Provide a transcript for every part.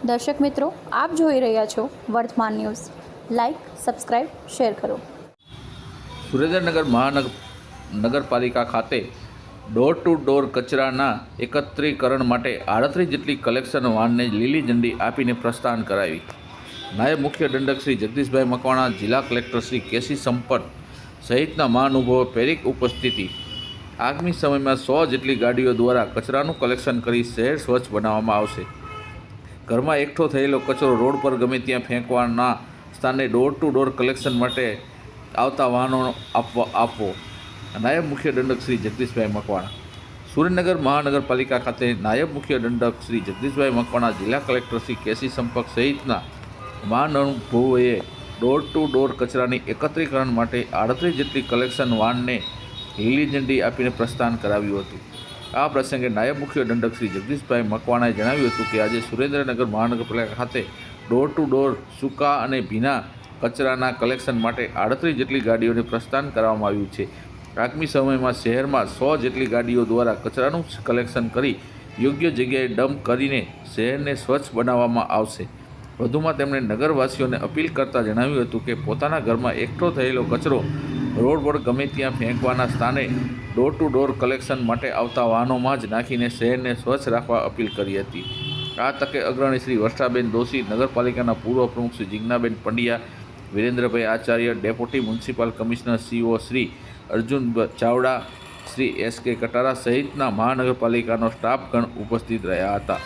દર્શક મિત્રો, આપ જોઈ રહ્યા છો વર્તમાન ન્યૂઝ. લાઇક, સબસ્ક્રાઇબ, શેર કરો. સુરેન્દ્રનગર મહાનગરપાલિકા ખાતે ડોર ટુ ડોર કચરાના એકત્રીકરણ માટે 38 જેટલી કલેક્શન વાનને લીલી ઝંડી આપીને પ્રસ્થાન કરાવી. નાયબ મુખ્ય દંડક શ્રી જગદીશભાઈ મકવાણા, જિલ્લા કલેક્ટર શ્રી કેસી સંપત સહિતના મહાનુભાવો પ્રેરિત ઉપસ્થિતિ. આગામી સમયમાં 100 જેટલી ગાડીઓ દ્વારા કચરાનું કલેક્શન કરી શહેર સ્વચ્છ બનાવવામાં આવશે. ઘરમાં એકઠો થયેલો કચરો રોડ પર ગમે ત્યાં ફેંકવાના સ્થાને ડોર ટુ ડોર કલેક્શન માટે આવતા વાહનો આપવો. નાયબ મુખ્ય દંડક શ્રી જગદીશભાઈ મકવાણા. સુરેન્દ્રનગર મહાનગરપાલિકા ખાતે નાયબ મુખ્ય દંડક શ્રી જગદીશભાઈ મકવાણા, જિલ્લા કલેક્ટર શ્રી કેસી સંપત સહિતના મહાનુભાવોએ ડોર ટુ ડોર કચરાની એકત્રીકરણ માટે 38 જેટલી કલેક્શન વાનને લીલી ઝંડી આપીને પ્રસ્થાન કરાવ્યું હતું. આ પ્રસંગે નાયબ મુખ્ય દંડક શ્રી જગદીશભાઈ મકવાણાએ જણાવ્યું હતું કે આજે સુરેન્દ્રનગર મહાનગરપાલિકા ખાતે ડોર ટુ ડોર સૂકા અને ભીના કચરાના કલેક્શન માટે 38 જેટલી ગાડીઓને પ્રસ્થાન કરવામાં આવ્યું છે. આગામી સમયમાં શહેરમાં 100 જેટલી ગાડીઓ દ્વારા કચરાનું કલેક્શન કરી યોગ્ય જગ્યાએ ડમ્પ કરીને શહેરને સ્વચ્છ બનાવવામાં આવશે. વધુમાં તેમણે નગરવાસીઓને અપીલ કરતા જણાવ્યું હતું કે પોતાના ઘરમાં એકઠો થયેલો કચરો રોડ પર ગમે ત્યાં ફેંકવાના સ્થાને ડોર ટુ ડોર કલેક્શન માટે આવતા વાહનોમાં જ નાખીને શહેરને સ્વચ્છ રાખવા અપીલ કરી હતી. આ તકે અગ્રણી શ્રી વર્ષાબેન દોશી, નગરપાલિકાના પૂર્વ પ્રમુખ Shri Jignaben Pandya, Virendrabhai Acharya, deputy municipal commissioner CO Shri Arjun Chavda, Shri SK Katara સહિતના મહાનગરપાલિકાનો સ્ટાફગણ ઉપસ્થિત રહ્યા હતા.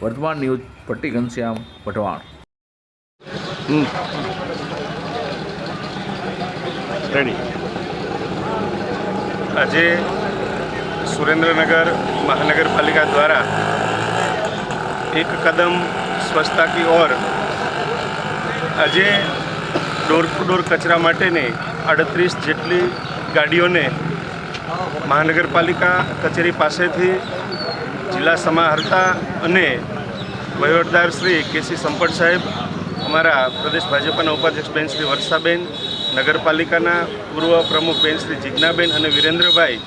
વર્તમાન ન્યૂઝ ભટ્ટી ઘનશ્યામ વઢવાણ. આજે સુરેન્દ્રનગર મહાનગરપાલિકા દ્વારા એક કદમ સ્વચ્છતા કી ઓર આજે ડોર ટુ ડોર કચરા માટેની 38 જેટલી ગાડીઓને મહાનગરપાલિકા કચેરી પાસેથી જિલ્લા સમાહર્તા અને વહીવટદાર શ્રી કેસી સંપત સાહેબ, અમારા પ્રદેશ ભાજપના ઉપાધ્યક્ષ બેન શ્રી વર્ષાબેન, નગરપાલિકાના પૂર્વ પ્રમુખ બેન શ્રી જિજ્ઞાબેન અને વિરેન્દ્રભાઈ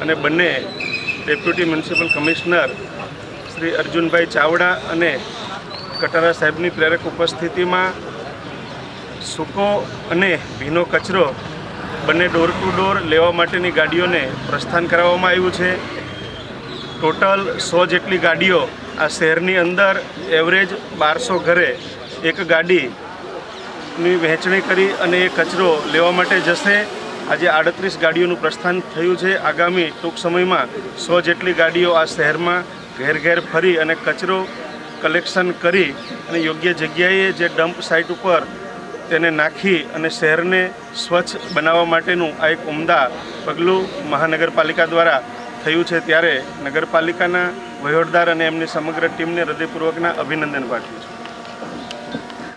અને બંને deputy municipal commissioner Shri Arjunbhai Chavda અને કટારા સાહેબની પ્રેરક ઉપસ્થિતિમાં સૂકો અને ભીનો કચરો બંને ડોર ટુ ડોર લેવા માટેની ગાડીઓને પ્રસ્થાન કરાવવામાં આવ્યું છે. ટોટલ 100 જેટલી ગાડીઓ આ શહેરની અંદર એવરેજ 1200 ઘરે એક ગાડીની વહેંચણી કરી અને એ કચરો લેવા માટે જશે. આજે 38 ગાડીઓનું પ્રસ્થાન થયું છે. આગામી ટૂંક સમયમાં 100 જેટલી ગાડીઓ આ શહેરમાં ઘેર ઘેર ફરી અને કચરો કલેક્શન કરી અને યોગ્ય જગ્યાએ જે ડમ્પ સાઇટ ઉપર તેને નાખી અને શહેરને સ્વચ્છ બનાવવા માટેનું આ એક ઉમદા પગલું મહાનગરપાલિકા દ્વારા થયું છે. ત્યારે નગરપાલિકાના વહીવટદાર અને એમની સમગ્ર ટીમને હૃદયપૂર્વકના અભિનંદન પાઠવું છું.